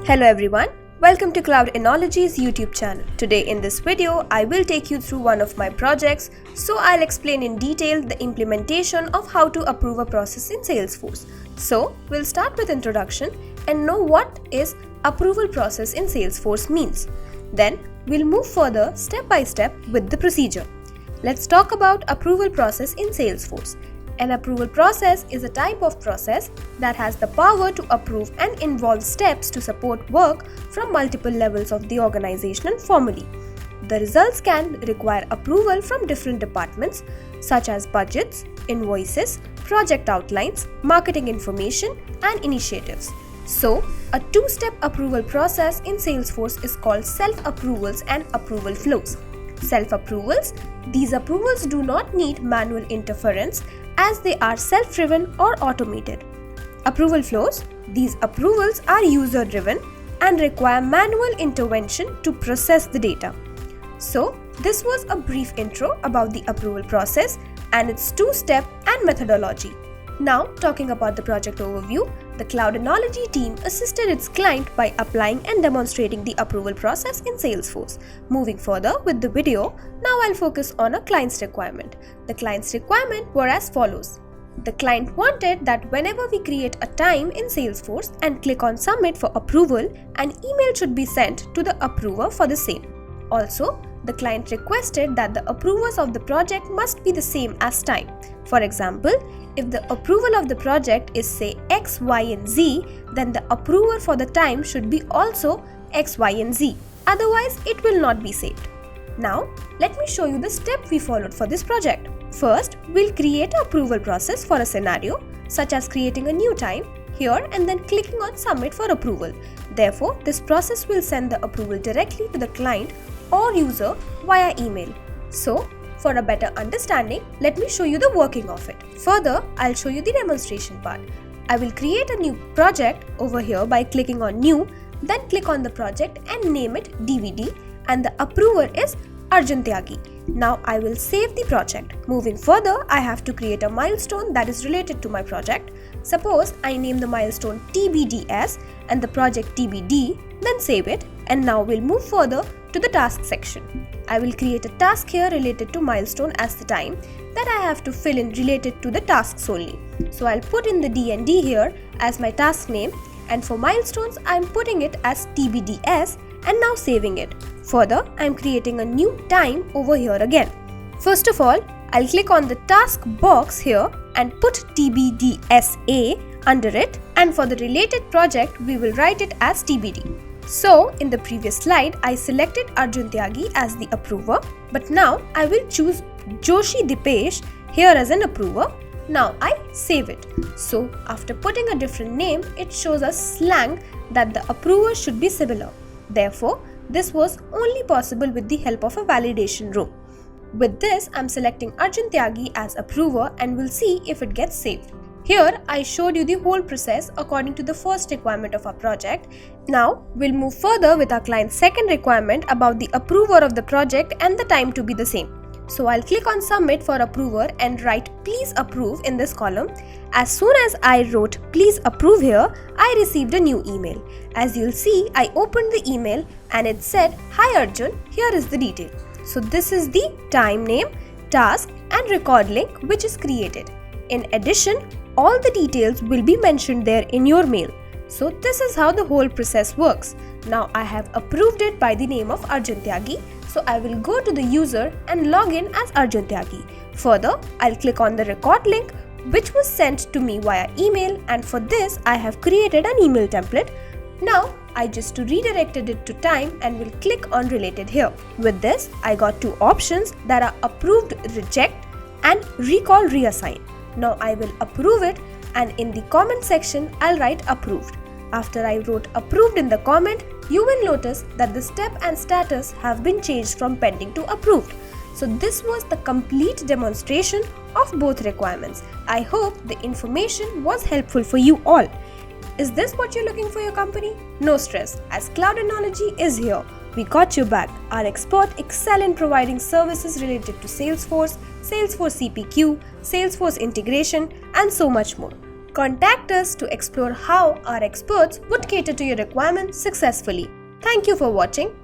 Hello everyone, welcome to Cloud Enology's YouTube channel. Today in this video, I will take you through one of my projects, so I'll explain in detail the implementation of how to approve a process in Salesforce. So we'll start with introduction and know what is approval process in Salesforce means. Then we'll move further step by step with the procedure. Let's talk about approval process in Salesforce. An approval process is a type of process that has the power to approve and involves steps to support work from multiple levels of the organization formally. The results can require approval from different departments such as budgets, invoices, project outlines, marketing information, and initiatives. So, a two-step approval process in Salesforce is called self-approvals and approval flows. Self-approvals, these approvals do not need manual interference as they are self-driven or automated. Approval flows, these approvals are user-driven and require manual intervention to process the data. So, this was a brief intro about the approval process and its two-step and methodology. Now, talking about the project overview, the Cloud Enology team assisted its client by applying and demonstrating the approval process in Salesforce. Moving further with the video, now I'll focus on a client's requirement. The client's requirement were as follows. The client wanted that whenever we create a time in Salesforce and click on Submit for approval, an email should be sent to the approver for the same. Also, the client requested that the approvers of the project must be the same as time. For example, if the approval of the project is say X, Y and Z, then the approver for the time should be also X, Y and Z. Otherwise, it will not be saved. Now, let me show you the step we followed for this project. First, we'll create an approval process for a scenario, such as creating a new time here and then clicking on Submit for approval. Therefore, this process will send the approval directly to the client or user via email. So, for a better understanding, let me show you the working of it. Further, I'll show you the demonstration part. I will create a new project over here by clicking on New, then click on the project and name it DVD, and the approver is Arjun Tyagi. Now I will save the project. Moving further, I have to create a milestone that is related to my project. Suppose I name the milestone TBDS and the project TBD, then save it, and now we'll move further to the task section. I will create a task here related to milestone as the time that I have to fill in related to the tasks only. So I'll put in the D&D here as my task name, and for milestones I'm putting it as TBDS and now saving it. Further, I'm creating a new time over here again. First of all, I'll click on the task box here and put TBDSA under it, and for the related project we will write it as TBD. So, in the previous slide, I selected Arjun Tyagi as the approver, but now I will choose Joshi Dipesh here as an approver. Now I save it. So, after putting a different name, it shows us slang that the approver should be similar. Therefore, this was only possible with the help of a validation row. With this, I'm selecting Arjun Tyagi as approver and we'll see if it gets saved. Here, I showed you the whole process according to the first requirement of our project. Now, we'll move further with our client's second requirement about the approver of the project and the time to be the same. So, I'll click on Submit for approver and write Please Approve in this column. As soon as I wrote Please Approve here, I received a new email. As you'll see, I opened the email and it said, Hi Arjun, here is the detail. So, this is the time name, task and record link which is created. In addition, all the details will be mentioned there in your mail. So this is how the whole process works. Now I have approved it by the name of Arjun Tyagi. So I will go to the user and log in as Arjun Tyagi. Further, I'll click on the record link which was sent to me via email, and for this I have created an email template. Now I just redirected it to time and will click on related here. With this, I got two options that are approved reject and recall reassign. Now I will approve it, and in the comment section I'll write approved. After I wrote approved in the comment, you will notice that the step and status have been changed from pending to approved. So this was the complete demonstration of both requirements. I hope the information was helpful for you all. Is this what you're looking for your company? No stress, as Cloud Enology is here. We got your back. Our expert excel in providing services related to Salesforce, Salesforce CPQ, Salesforce integration, and so much more. Contact us to explore how our experts would cater to your requirements successfully. Thank you for watching.